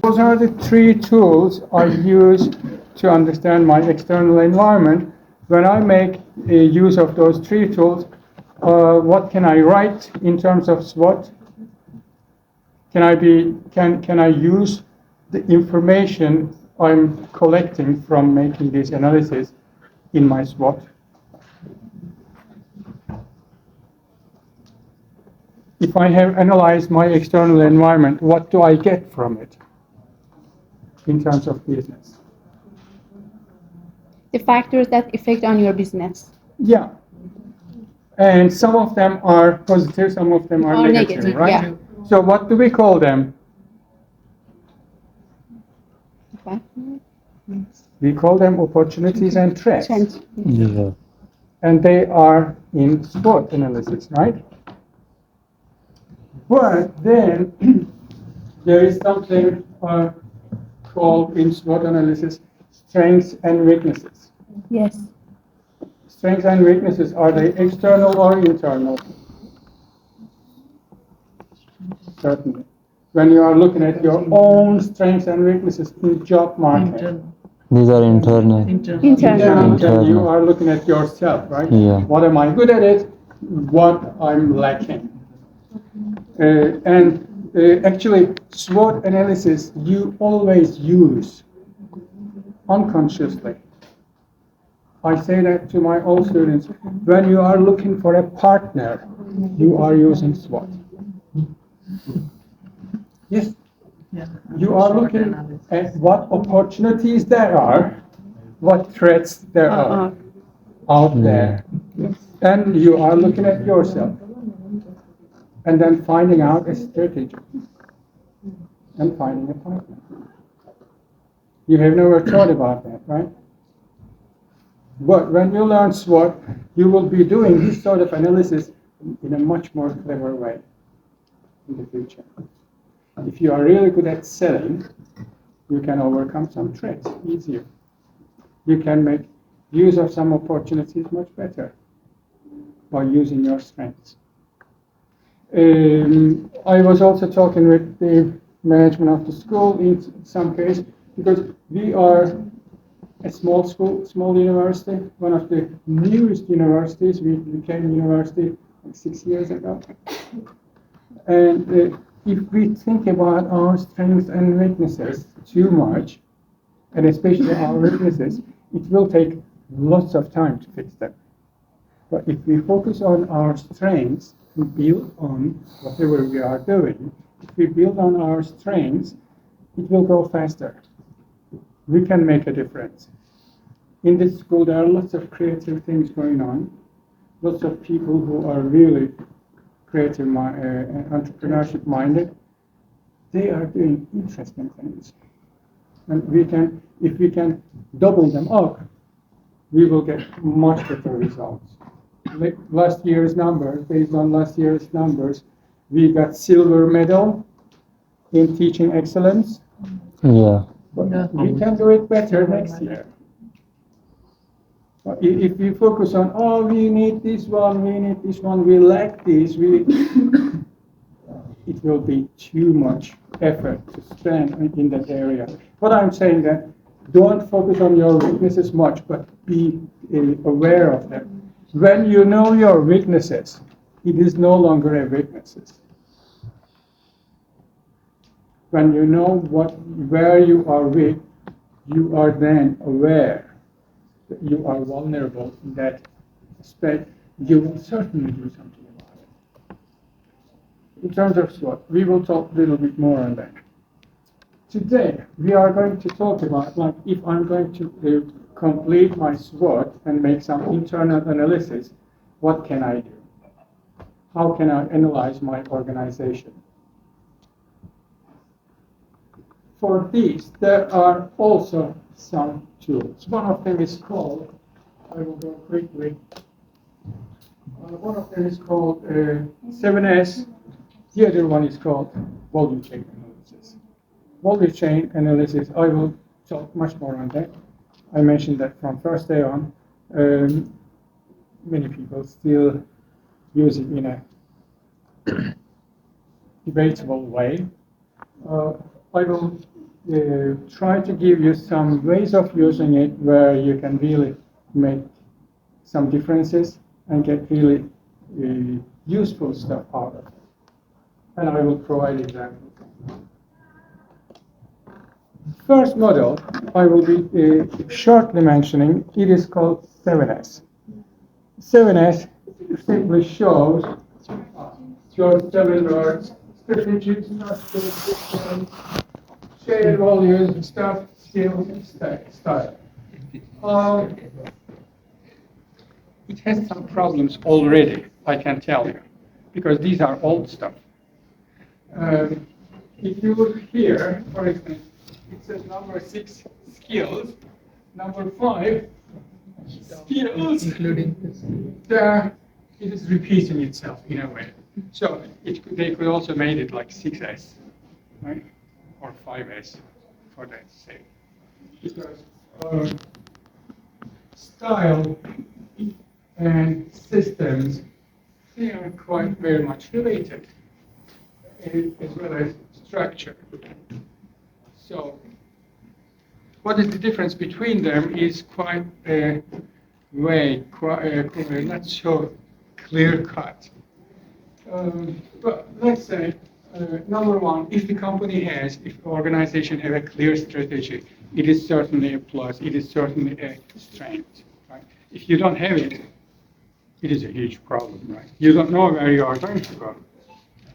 Those are the three tools I use to understand my external environment. When I make use of those three tools, what can I write in terms of SWOT? Can I use the information I'm collecting from making this analysis in my SWOT? If I have analyzed my external environment, what do I get from it in terms of business? The factors that affect on your business. Yeah. And some of them are positive, some of them are negative, right? Yeah. So what do we call them? Okay. We call them opportunities and threats. Yeah. And they are in SWOT analysis, right? But then there is something called in SWOT analysis strengths and weaknesses. Yes. Strengths and weaknesses, are they external or internal? Certainly. When you are looking at your own strengths and weaknesses in job market. These are internal. Internal. You are looking at yourself, right? Yeah. What am I good at it? What I'm lacking? Actually, SWOT analysis you always use unconsciously. I say that to my old students. When you are looking for a partner, you are using SWOT. Yes. You are looking at what opportunities there are, what threats there are out there. And you are looking at yourself. And then finding out a strategy. And finding a partner. You have never thought about that, right? But when you learn SWOT, you will be doing this sort of analysis in a much more clever way in the future. If you are really good at selling, you can overcome some threats easier. You can make use of some opportunities much better by using your strengths. I was also talking with the management of the school in some case, because we are a small school, small university, one of the newest universities. We became university like 6 years ago. And if we think about our strengths and weaknesses too much, and especially our weaknesses, it will take lots of time to fix them. But if we focus on our strengths, we build on whatever we are doing. If we build on our strengths, it will go faster. We can make a difference. In this school, there are lots of creative things going on. Lots of people who are really creative, entrepreneurship minded. They are doing interesting things. And if we can double them up, we will get much better results. Like last year's numbers, based on last year's numbers, we got silver medal in teaching excellence. Yeah. But we can do it better next year. If we focus on, oh, we need this one, we lack this, it will be too much effort to spend in that area. But I'm saying that don't focus on your weaknesses much, but be aware of them. When you know your weaknesses, it is no longer a weakness. When you know where you are weak, you are then aware that you are vulnerable in that aspect. You will certainly do something about it. In terms of SWOT, we will talk a little bit more on that. Today, we are going to talk about, like, if I'm going to complete my SWOT and make some internal analysis, what can I do? How can I analyze my organization? For these, there are also some tools. One of them is called, I will go quickly, one of them is called 7S, the other one is called value chain analysis. Value chain analysis, I will talk much more on that. I mentioned that from first day on, many people still use it in a debatable way. I will try to give you some ways of using it where you can really make some differences and get really useful stuff out of it. And I will provide examples. First model I will be shortly mentioning. It is called 7S. 7S simply shows your 7 words: strategic, structure, shared values, stuff, skills, style. It has some problems already, I can tell you, because these are old stuff. If you look here, for instance, it says number 6, skills. Number 5, skills. Including this. There, it is repeating itself in a way. So they could also made it like 6S, right? Or 5S, for that sake. Because style and systems, they are quite very much related, as well as structure. So what is the difference between them is quite not so clear cut. But let's say, number one, if the organization have a clear strategy, it is certainly a plus, it is certainly a strength. Right? If you don't have it, it is a huge problem, right? You don't know where you are going to go,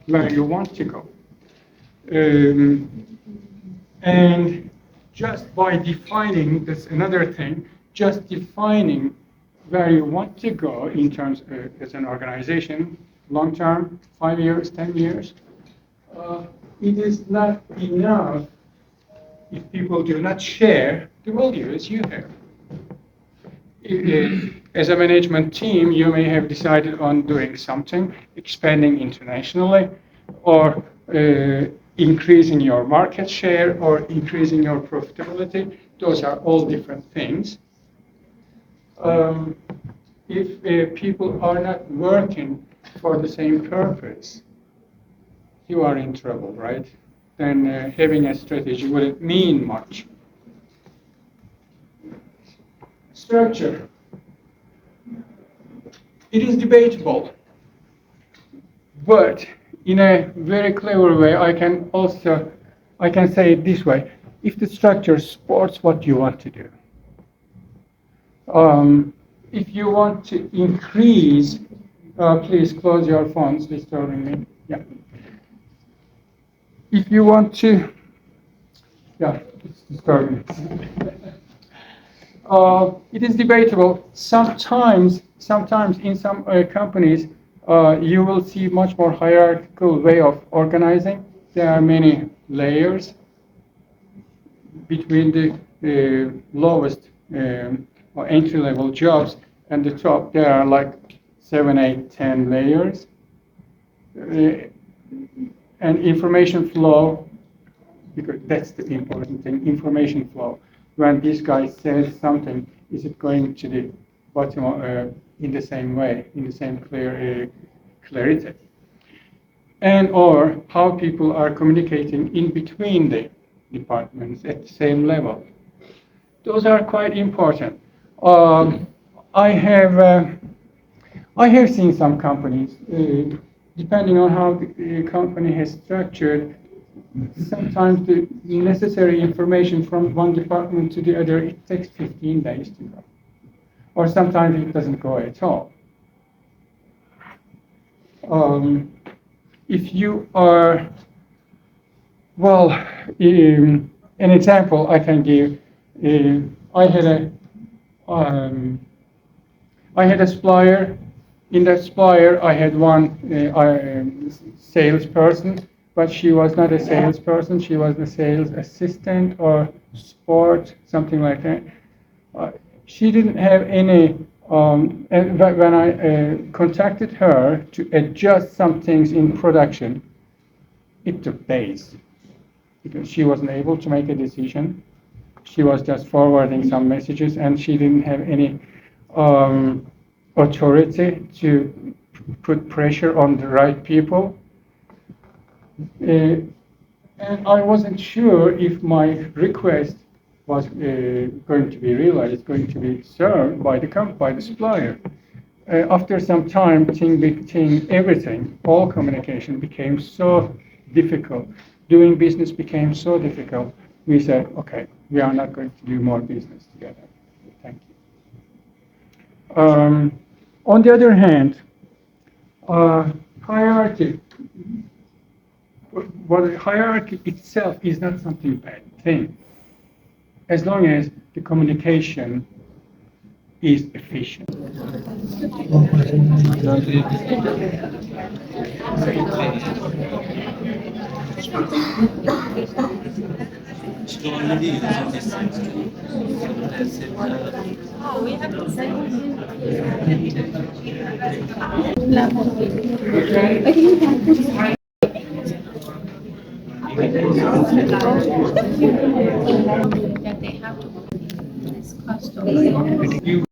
where you want to go. And just by defining, that's another thing, just defining where you want to go in terms of, as an organization, long term, 5 years, 10 years, it is not enough if people do not share the values you have. As a management team, you may have decided on doing something, expanding internationally, or increasing your market share, or increasing your profitability. Those are all different things. If people are not working for the same purpose, you are in trouble, right? Then having a strategy wouldn't mean much. Structure. It is debatable, but in a very clever way, I can say it this way: if the structure supports what you want to do, if you want to increase, please close your phones, disturbing me. Yeah. If you want to, yeah, it's disturbing. It is debatable. Sometimes in some companies, you will see much more hierarchical way of organizing. There are many layers between the lowest or entry-level jobs and the top. There are like 7, 8, 10 layers. And information flow, because that's the important thing, information flow. When this guy says something, is it going to the bottom in the same way, in the same clarity? And or how people are communicating in between the departments at the same level. Those are quite important. I have seen some companies, depending on how the company has structured, sometimes the necessary information from one department to the other, it takes 15 days to go. Or sometimes it doesn't go at all. If you are, well, an example I can give, I had a supplier. In that supplier, I had one salesperson, but she was not a salesperson. She was a sales assistant or support, something like that. She didn't have any. And when I contacted her to adjust some things in production, it took days because she wasn't able to make a decision. She was just forwarding some messages, and she didn't have any authority to put pressure on the right people. And I wasn't sure if my request was going to be realized, going to be served by the supplier. After some time, everything, all communication became so difficult. Doing business became so difficult. We said, okay, we are not going to do more business together. Thank you. On the other hand, hierarchy. Well, hierarchy itself is not something bad thing, as long as the communication is efficient. That they have to discuss those.